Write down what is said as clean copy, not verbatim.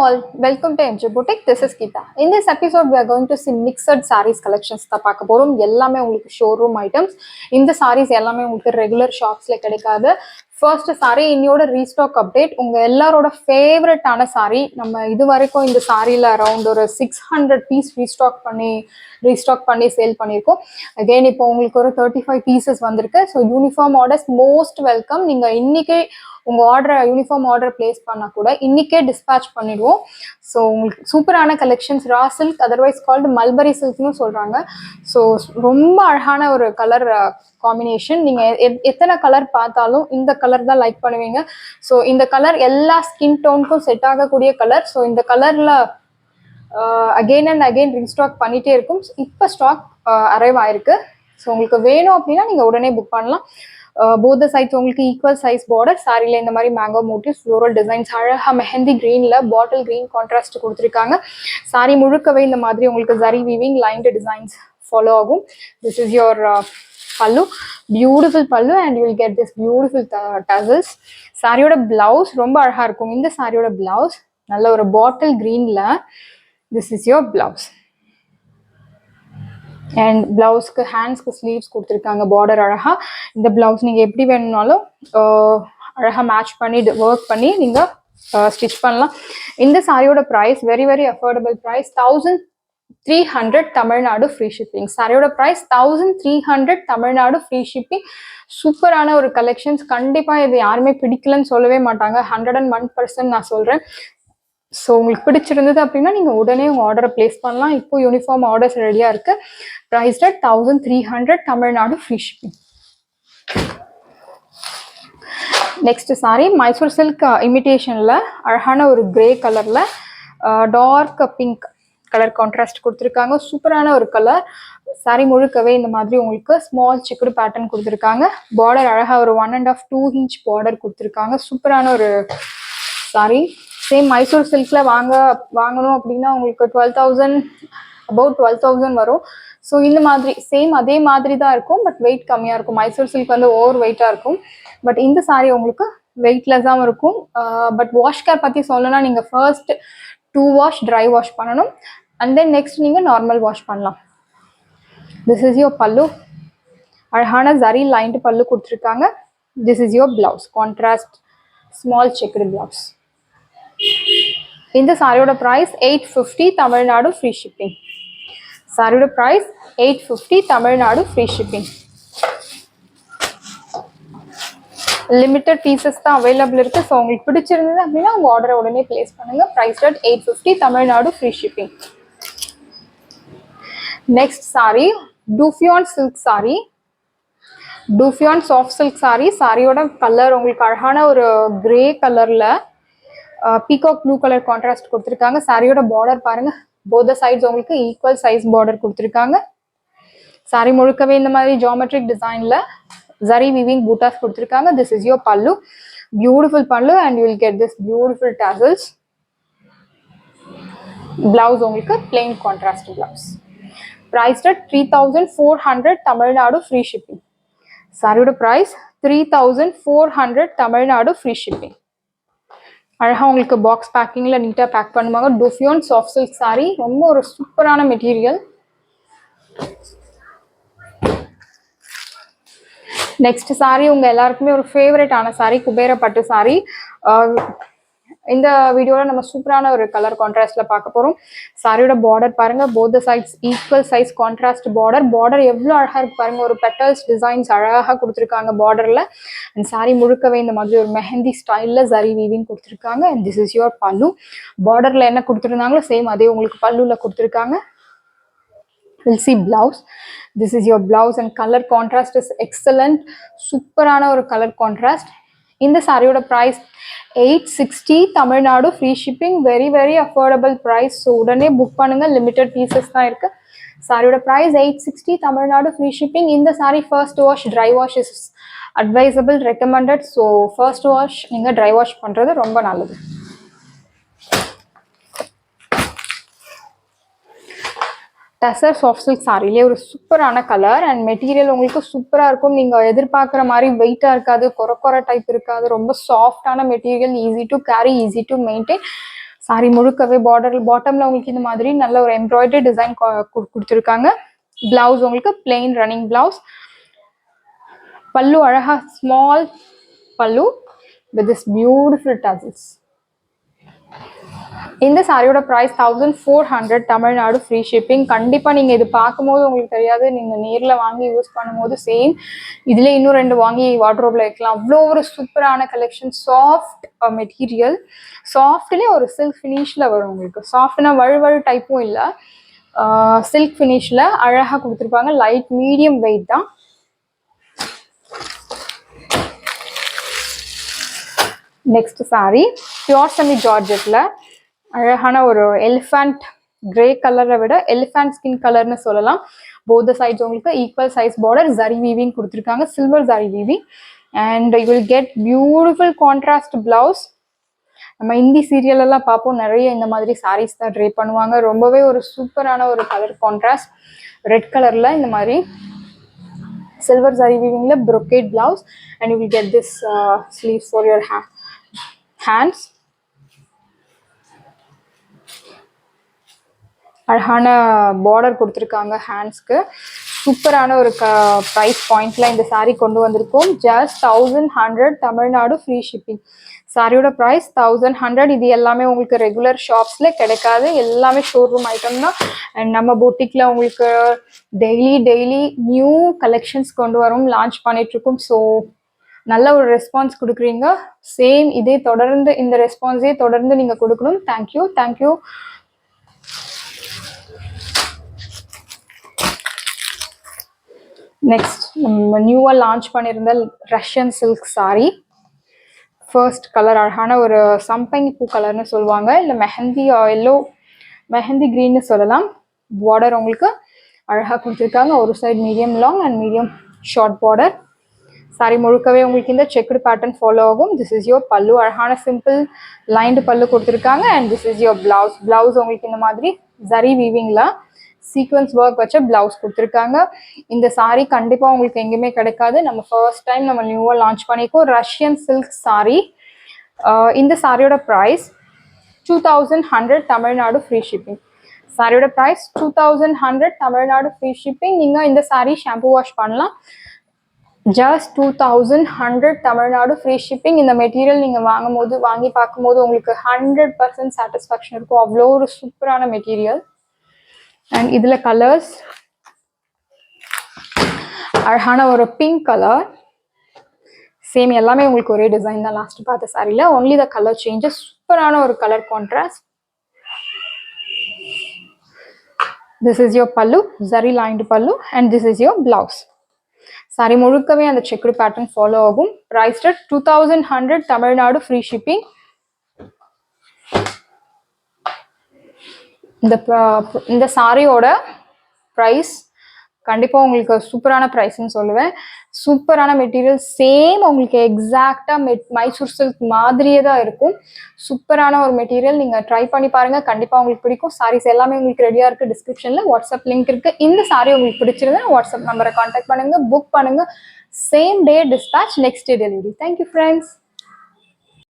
all, welcome to MJ Boutique. This is Geeta. In this episode, we are going to see mixed sarees collections. பார்க்க போறோம். எல்லாமே உங்களுக்கு showroom items. இந்த sarees எல்லாமே உங்களுக்கு regular shops ல கிடைக்காது. First saree இன்னியோட restock update. உங்க எல்லாரோட favorite ஆன saree. நம்ம இது வரைக்கும் இந்த sareeல around ஒரு 600 piece restock பண்ணி சேல் பண்ணியிருக்கோம். Again இப்போ உங்களுக்கு ஒரு 35 pieces வந்திருக்கு. So uniform orders most welcome. நீங்க இன்னைக்கு உங்க யூனிஃபார்ம் ஆர்டர் பிளேஸ் பண்ணா கூட இன்னைக்கே டிஸ்பேச் பண்ணிடுவோம். ஸோ உங்களுக்கு சூப்பரான collections raw silk, otherwise called mulberry சில்க்னு சொல்றாங்க. ஸோ ரொம்ப அழகான ஒரு கலர் காம்பினேஷன். நீங்க எத்தனை கலர் பார்த்தாலும் இந்த கலர் தான் லைக் பண்ணுவீங்க. ஸோ இந்த கலர் எல்லா ஸ்கின் டோனுக்கும் செட் ஆகக்கூடிய கலர். ஸோ இந்த கலர்ல அகெயின் அண்ட் அகெயின் ரீஸ்டாக் பண்ணிட்டே இருக்கும். இப்போ ஸ்டாக் அரைவ் ஆயிருக்கு. ஸோ உங்களுக்கு வேணும் அப்படின்னா நீங்க உடனே புக் பண்ணலாம். போத் சைட்ஸ் உங்களுக்கு ஈக்குவல் சைஸ் பார்டர். சாரியில் இந்த மாதிரி மேங்கோ மோட்டிவ்ஸ், ஃப்ளோரல் டிசைன்ஸ், அழகாக மெஹந்தி கிரீனில் பாட்டில் கிரீன் கான்ட்ராஸ்ட் கொடுத்துருக்காங்க. சாரி முழுக்கவே இந்த மாதிரி உங்களுக்கு zari weaving lined designs follow ஆகும். This is your pallu, beautiful pallu and you will get this beautiful tassels. சாரியோட பிளவுஸ் ரொம்ப அழகாக இருக்கும். இந்த சாரியோட பிளவுஸ் நல்ல ஒரு பாட்டில் கிரீனில். This is your blouse. And பிளவுஸ்க்கு ஹேண்ட்ஸ்க்கு ஸ்லீவ்ஸ் கொடுத்துருக்காங்க. பார்டர் அழகா. இந்த பிளவுஸ் நீங்கள் எப்படி வேணும்னாலும் அழகாக மேட்ச் பண்ணி ஒர்க் பண்ணி நீங்கள் ஸ்டிச் பண்ணலாம். இந்த சாரியோட price very very affordable price, 1300 Tamil Nadu free shipping. சாரியோட ப்ரைஸ் 1300 தமிழ்நாடு ஃப்ரீ ஷிப்பிங். சூப்பரான ஒரு கலெக்ஷன்ஸ். கண்டிப்பாக இது யாருமே பிடிக்கலன்னு சொல்லவே மாட்டாங்க. 101% நான் சொல்கிறேன். ஸோ உங்களுக்கு பிடிச்சிருந்தது அப்படின்னா நீங்கள் உடனே உங்கள் ஆர்டரை பிளேஸ் பண்ணலாம். இப்போ யூனிஃபார்ம் ஆர்டர்ஸ் ரெடியாக இருக்கு. Price at 1300 Tamil Nadu free shipping. Next sari Mysore silk இமிட்டேஷனில் அழகான ஒரு கிரே கலரில் டார்க் பிங்க் கலர் கான்ட்ராஸ்ட் கொடுத்துருக்காங்க. சூப்பரான ஒரு கலர். சாரி முழுக்கவே இந்த மாதிரி உங்களுக்கு ஸ்மால் சிக்குடு பேட்டர்ன் கொடுத்துருக்காங்க. பார்டர் அழகாக ஒரு 1.5 2 inch பார்டர் கொடுத்துருக்காங்க. சூப்பரான ஒரு சாரி. சேம் மைசூர் சில்கில் வாங்கணும் அப்படின்னா உங்களுக்கு 12,000 அபவுட் 12,000 வரும். ஸோ இந்த மாதிரி சேம் அதே மாதிரி தான் இருக்கும். பட் வெயிட் கம்மியாக இருக்கும். மைசூர் சில்க் வந்து ஓவர் வெயிட்டாக இருக்கும். பட் இந்த சாரி உங்களுக்கு வெயிட்லெஸ்ஸாகவும் இருக்கும். பட் வாஷ் கேர் பற்றி சொல்லணும்னா நீங்கள் ஃபர்ஸ்ட் 2 வாஷ் ட்ரை வாஷ் பண்ணணும். அண்ட் தென் நெக்ஸ்ட் நீங்கள் நார்மல் வாஷ் பண்ணலாம். This is your pallu. அழகான ஜரி லைன்டு பல்லு கொடுத்துருக்காங்க. This is your blouse, contrast small checked blouse. இந்த சாரியோட ப்ரைஸ் 850 தமிழ்நாடு ஃப்ரீ ஷிப்பிங். சாரியோட price 850 Tamil Nadu free shipping. Limited pieces தான் அவைலபிள் இருக்கு. ஸோ உங்களுக்கு பிடிச்சிருந்தது அப்படின்னா உங்க ஆர்டரை உடனே பிளேஸ் பண்ணுங்க. Price at 850 Tamil Nadu free shipping. Next sari டூஃபியான் silk sari, dupion soft silk sari. சாரியோட கலர் உங்களுக்கு அழகான ஒரு கிரே கலர்ல பீகாக் ப்ளூ கலர் கான்ட்ராஸ்ட் கொடுத்துருக்காங்க. சாரியோட பார்டர் பாருங்க. போத் சைட்ஸ் உங்களுக்கு ஈக்குவல் சைஸ் பார்டர் கொடுத்துருக்காங்க. சாரி முழுக்கவே இந்த மாதிரி ஜியோமெட்ரிக் டிசைன்ல ஜரி வீவிங் பூட்டாஸ் கொடுத்துருக்காங்க. This is your pallu, beautiful pallu and you will get this beautiful tassels. Blouse உங்களுக்கு plain contrast blouse. Price at 3,400 Tamil Nadu free shipping. சாரியோட பிரைஸ் 3,400 தமிழ்நாடு ஃப்ரீ ஷிப்பிங். அழகாக உங்களுக்கு பாக்ஸ் பேக்கிங்கில் நீட்டாக பேக் பண்ணுவாங்க. டூஃபியான் சாஃப்ட் சில்க் சாரி, ரொம்ப ஒரு சூப்பரான மெட்டீரியல். நெக்ஸ்ட் சாரி உங்கள் எல்லாருக்குமே ஒரு ஃபேவரட்டான சாரி, குபேர பட்டு சாரி. இந்த வீடியோவில் நம்ம சூப்பரான ஒரு கலர் கான்ட்ராஸ்ட்ல பார்க்க போகிறோம். சாரியோட பார்டர் பாருங்க. Both sides equal size contrast border. Border எவ்வளோ அழகாக இருக்கு பாருங்க. ஒரு பெட்டல்ஸ் டிசைன்ஸ் அழகாக கொடுத்துருக்காங்க பார்டர்ல. அண்ட் சாரி முழுக்கவே இந்த மாதிரி ஒரு மெஹந்தி ஸ்டைல்ல ஜரி வீவிங் கொடுத்துருக்காங்க. அண்ட் திஸ் இஸ் யோர் பல்லு. பார்டர்ல என்ன கொடுத்துருந்தாங்களோ சேம் அதே உங்களுக்கு பல்லுல கொடுத்துருக்காங்க. We'll see blouse. This is your blouse and color contrast is excellent. சூப்பரான ஒரு கலர் கான்ட்ராஸ்ட். இந்த சாரியோட price 860 Tamil Nadu free shipping. Very very affordable price. So உடனே புக் பண்ணுங்க. லிமிட்டட் பீசஸ் தான் இருக்கு. சாரியோட ப்ரைஸ் 860 தமிழ்நாடு ஃப்ரீ ஷிப்பிங். இந்த sari first wash dry wash is advisable, recommended. So first wash நீங்கள் ட்ரை வாஷ் பண்ணுறது ரொம்ப நல்லது. டசர் சாஃப்ட் சில்க் சாரிலே ஒரு சூப்பரான கலர் அண்ட் மெட்டீரியல் உங்களுக்கு சூப்பராக இருக்கும். நீங்கள் எதிர்பார்க்குற மாதிரி வெயிட்டாக இருக்காது, கொர டைப் இருக்காது. ரொம்ப சாஃப்டான material, easy to carry, easy to maintain. saree முழுக்கவே border bottomல உங்களுக்கு இந்த மாதிரி நல்ல ஒரு embroidery design கொடுத்திருக்காங்க. blouse உங்களுக்கு plain running blouse. pallu அழகா small pallu with this beautiful tassels. இந்த சாரியோட பிரைஸ் 1400 தமிழ்நாடு ஃப்ரீ ஷிப்பிங். கண்டிப்பா நீங்க இது பார்க்கும்போது உங்களுக்கு தெரியாது, நீங்க நேர்ல வாங்கி யூஸ் பண்ணும்போது சேம் இதுல இன்னும் 2 வாங்கி வார்ட்ரோப்ல வைக்கலாம். அவ்வளோ ஒரு சூப்பரான கலெக்ஷன். சாஃப்ட் மெட்டீரியல், சாஃப்ட்லேயே ஒரு சில்க் ஃபினிஷ்ல வரும் உங்களுக்கு. சாஃப்ட்னா வழுவழு டைப்பும் இல்லை, சில்க் ஃபினிஷ்ல அழகா கொடுத்துருப்பாங்க. லைட் மீடியம் வெயிட் தான். நெக்ஸ்ட் சாரி பியூர் செமி ஜார்ஜெட்ல அழகான ஒரு எலிஃபண்ட் கிரே கலரை விட எலிஃபண்ட் ஸ்கின் கலர்னு சொல்லலாம். போத் சைட்ஸ் உங்களுக்கு equal size border, zari weaving கொடுத்துருக்காங்க, silver zari weaving. And you will get beautiful contrast blouse. நம்ம இந்தி சீரியல் எல்லாம் பார்ப்போம், நிறைய இந்த மாதிரி சாரீஸ் தான் ட்ரே பண்ணுவாங்க. ரொம்பவே ஒரு சூப்பரான ஒரு கலர் கான்ட்ராஸ்ட். ரெட் கலர்ல இந்த மாதிரி சில்வர் ஜரி வீவிங்ல brocade blouse and you will get this sleeves for your hands. அழகான பார்டர் கொடுத்துருக்காங்க ஹேண்ட்ஸ்க்கு. சூப்பரான ஒரு ப்ரைஸ் பாயிண்ட்ல இந்த சாரீ கொண்டு வந்திருக்கோம். Just 1100 Tamil Nadu free shipping. சாரியோட ப்ரைஸ் 1100. இது எல்லாமே உங்களுக்கு ரெகுலர் ஷாப்ஸ்ல கிடைக்காது, எல்லாமே ஷோரூம் ஐட்டம் தான். அண்ட் நம்ம பொட்டிக்ல உங்களுக்கு டெய்லி நியூ கலெக்ஷன்ஸ் கொண்டு வரும், லான்ச் பண்ணிட்டு இருக்கோம். ஸோ நல்ல ஒரு ரெஸ்பான்ஸ் கொடுக்குறீங்க. சேம் இதே தொடர்ந்து இந்த ரெஸ்பான்ஸே தொடர்ந்து நீங்க கொடுக்கணும். தேங்க்யூ. நெக்ஸ்ட் நம்ம நியூவா லான்ச் பண்ணியிருந்த Russian silk sorry. First colour அழகான ஒரு சம்பங்கி பூ கலர்னு சொல்லுவாங்க, இல்லை மெஹந்தி கிரீன்னு சொல்லலாம். பார்டர் உங்களுக்கு அழகாக கொடுத்துருக்காங்க. ஒரு side medium long and medium short border. Sorry முழுக்கவே உங்களுக்கு இந்த செக்குடு பேட்டர்ன் ஃபாலோ ஆகும். திஸ் இஸ் யோர் பல்லு, அழகான சிம்பிள் லைன்டு பல்லு கொடுத்துருக்காங்க. And this is your blouse உங்களுக்கு இந்த மாதிரி ஜரி வீவிங்ல சீக்வன்ஸ் ஒர்க் வச்ச பிளவுஸ் கொடுத்துருக்காங்க. இந்த சாரீ கண்டிப்பா உங்களுக்கு எங்கேயுமே கிடைக்காது. நம்ம ஃபர்ஸ்ட் டைம் நம்ம நியூவா லான்ச் பண்ணியிருக்கோம் ரஷ்யன் சில்க் சாரீ. இந்த சாரியோட ப்ரைஸ் 2100 தமிழ்நாடு ஃப்ரீ ஷிப்பிங். சாரியோட ப்ரைஸ் 2100 தமிழ்நாடு ஃப்ரீ ஷிப்பிங். நீங்க இந்த சாரீ ஷாம்பு வாஷ் பண்ணலாம். Just 2100 Tamil Nadu free shipping. இந்த மெட்டீரியல் நீங்க வாங்கி பார்க்கும்போது உங்களுக்கு 100% சாட்டிஸ்ஃபேக்ஷன் இருக்கும். அவ்வளோ ஒரு சூப்பரான மெட்டீரியல். அண்ட் இதுல கலர்ஸ் அழகான ஒரு பிங்க் கலர், சேம் எல்லாமே உங்களுக்கு ஒரே டிசைன் தான் லாஸ்ட் பார்த்த சாரியில, ஒன்லி த கலர் சேஞ்சஸ். சூப்பரான ஒரு colour contrast. This is your pallu, zari lined pallu, and this is your blouse. Sari முழுக்கவே அந்த செக்குடு பேட்டர்ன் ஃபாலோ ஆகும். Price 2100 Tamil Nadu free shipping. இந்த சாரியோட ப்ரைஸ் கண்டிப்பாக உங்களுக்கு சூப்பரான ப்ரைஸ்ன்னு சொல்லுவேன். சூப்பரான மெட்டீரியல், சேம் உங்களுக்கு எக்ஸாக்டாக மைசூர் சில்க் மாதிரியே தான் இருக்கும். சூப்பரான ஒரு மெட்டீரியல், நீங்கள் ட்ரை பண்ணி பாருங்கள், கண்டிப்பாக உங்களுக்கு பிடிக்கும். சாரீஸ் எல்லாமே உங்களுக்கு ரெடியாக இருக்குது. டிஸ்கிரிப்ஷனில் வாட்ஸ்அப் லிங்க் இருக்குது. இந்த சாரி உங்களுக்கு பிடிச்சிருந்தா வாட்ஸ்அப் நம்பரை கான்டாக்ட் பண்ணுங்கள், புக் பண்ணுங்கள். Same day dispatch, next day delivery. Thank you friends.